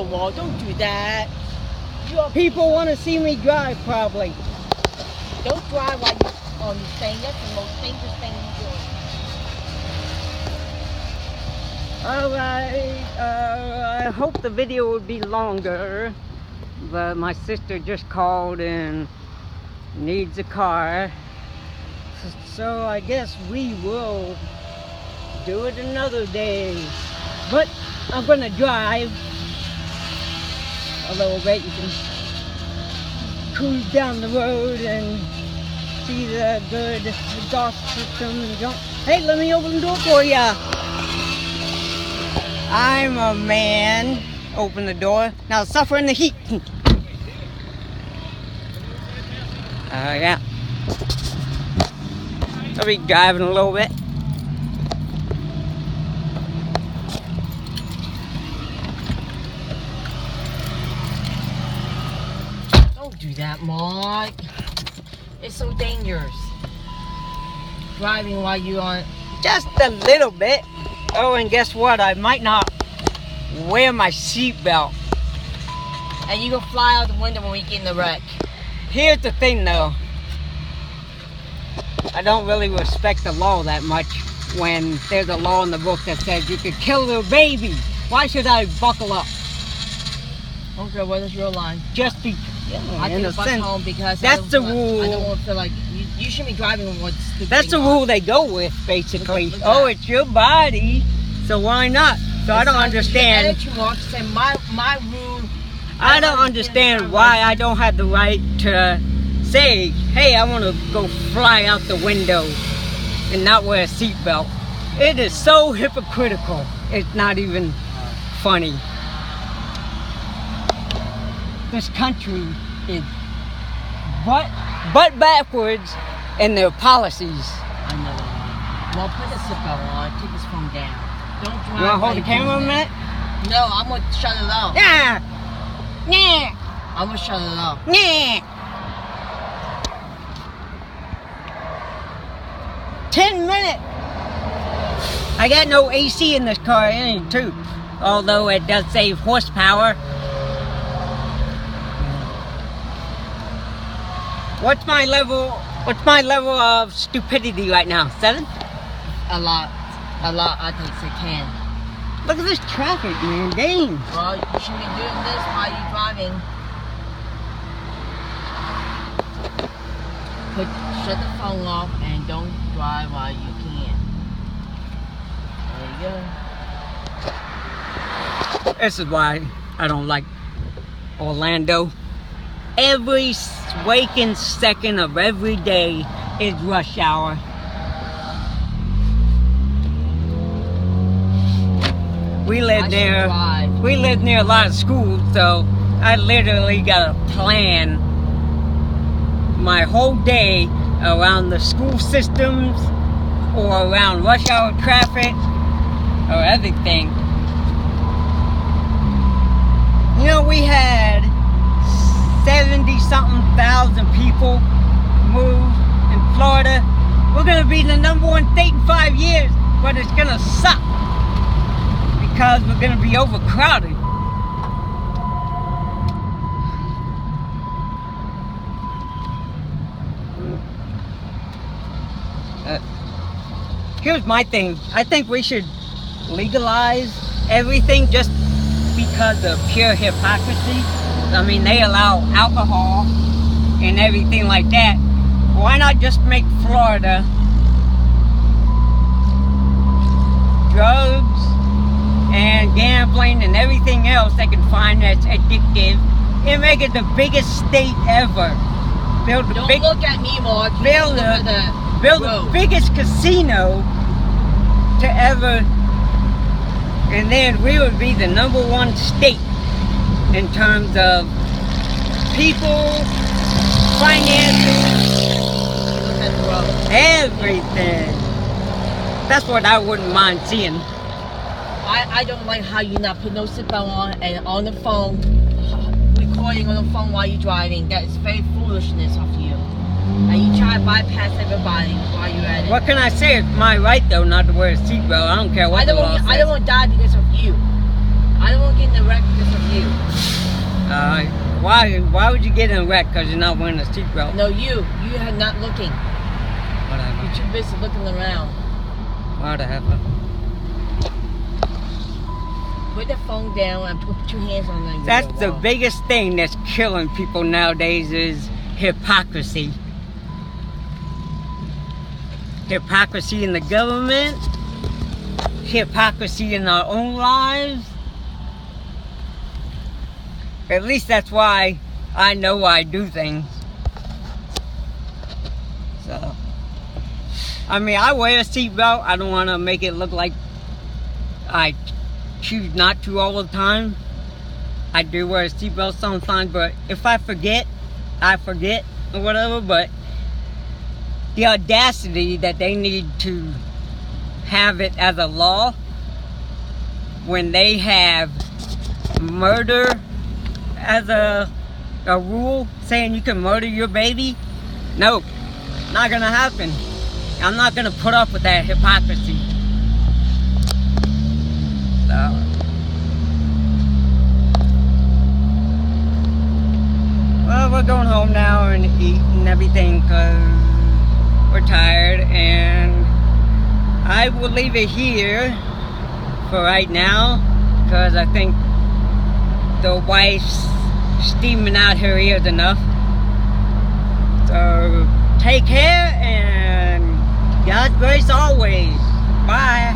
Wall. Don't do that. People want to see me drive, probably. Don't drive while you're on this thing. That's the most dangerous thing you're doing. Alright, I hope the video will be longer, but my sister just called and needs a car, so I guess we will do it another day. But I'm gonna drive a little bit. You can cruise down the road and see the good exhaust system and jump. Hey, let me open the door for ya. I'm a man. Open the door. Now suffer in the heat. Yeah. I'll be driving a little bit. Don't do that, Mark. It's so dangerous. Driving while you're on. Just a little bit. Oh, and guess what? I might not wear my seatbelt. And you go fly out the window when we get in the wreck. Here's the thing though. I don't really respect the law that much when there's a law in the book that says you could kill a baby. Why should I buckle up? Okay, what is your line? Just be, I in take a the bus sense, home because that's the rule. I don't want to feel like you shouldn't be driving with what's stupid. That's the rule they go with, basically. Look at Oh, that. it's your body, so why not? So I don't understand. My rule. I don't understand why I don't have the right to say, hey, I want to go fly out the window and not wear a seatbelt. It is so hypocritical. It's not even funny. This country is butt backwards in their policies. I know that. Well, put the seatbelt on. Take this phone down. Don't drive. You want to hold the camera a minute? No, I'm going to shut it off. Yeah. Yeah. I'm going to shut it off. Yeah. 10 minutes. I got no AC in this car, too. Although it does save horsepower. What's my level of stupidity right now? 7? A lot. I think they can. Look at this traffic, man. Dang. Well, you shouldn't be doing this while you're driving. Shut the phone off and don't drive while you can. There you go. This is why I don't like Orlando. Every waking second of every day is rush hour. We live near a lot of schools, so I literally got to plan my whole day around the school systems or around rush hour traffic or everything. You know, we had 70-something thousand people move in Florida. We're gonna be the #1 state in 5 years, but it's gonna suck because we're gonna be overcrowded. Here's my thing. I think we should legalize everything just because of pure hypocrisy. I mean, they allow alcohol and everything like that. Why not just make Florida drugs and gambling and everything else they can find that's addictive and make it the biggest state ever? Don't look at me, Mark. Build the biggest casino to ever, and then we would be the #1 state in terms of people, finances, everything. That's what I wouldn't mind seeing. I don't like how you not put no seatbelt on and on the phone, recording on the phone while you're driving. That is very foolishness of you. And you try to bypass everybody while you're at it. What can I say? It's my right though not to wear a seatbelt. I don't care what the law says. I don't want to die because of you. I don't want to get in the wreck because of you. Why would you get in a wreck because you're not wearing a seatbelt? No, you are not looking. Whatever. You're too busy looking around. Whatever. Put the phone down and put your hands on the That's wheel. the biggest thing that's killing people nowadays is hypocrisy. Hypocrisy in the government, hypocrisy in our own lives. At least that's why I know I do things. So, I mean, I wear a seatbelt. I don't want to make it look like I choose not to all the time. I do wear a seatbelt sometimes, but if I forget, I forget or whatever. But the audacity that they need to have it as a law when they have murder as a rule, saying you can murder your baby. No, not gonna happen. I'm not gonna put up with that hypocrisy. So, well, we're going home now and eat and everything because we're tired, and I will leave it here for right now because I think the wife's steaming out her ears enough. So take care and God's grace always. Bye.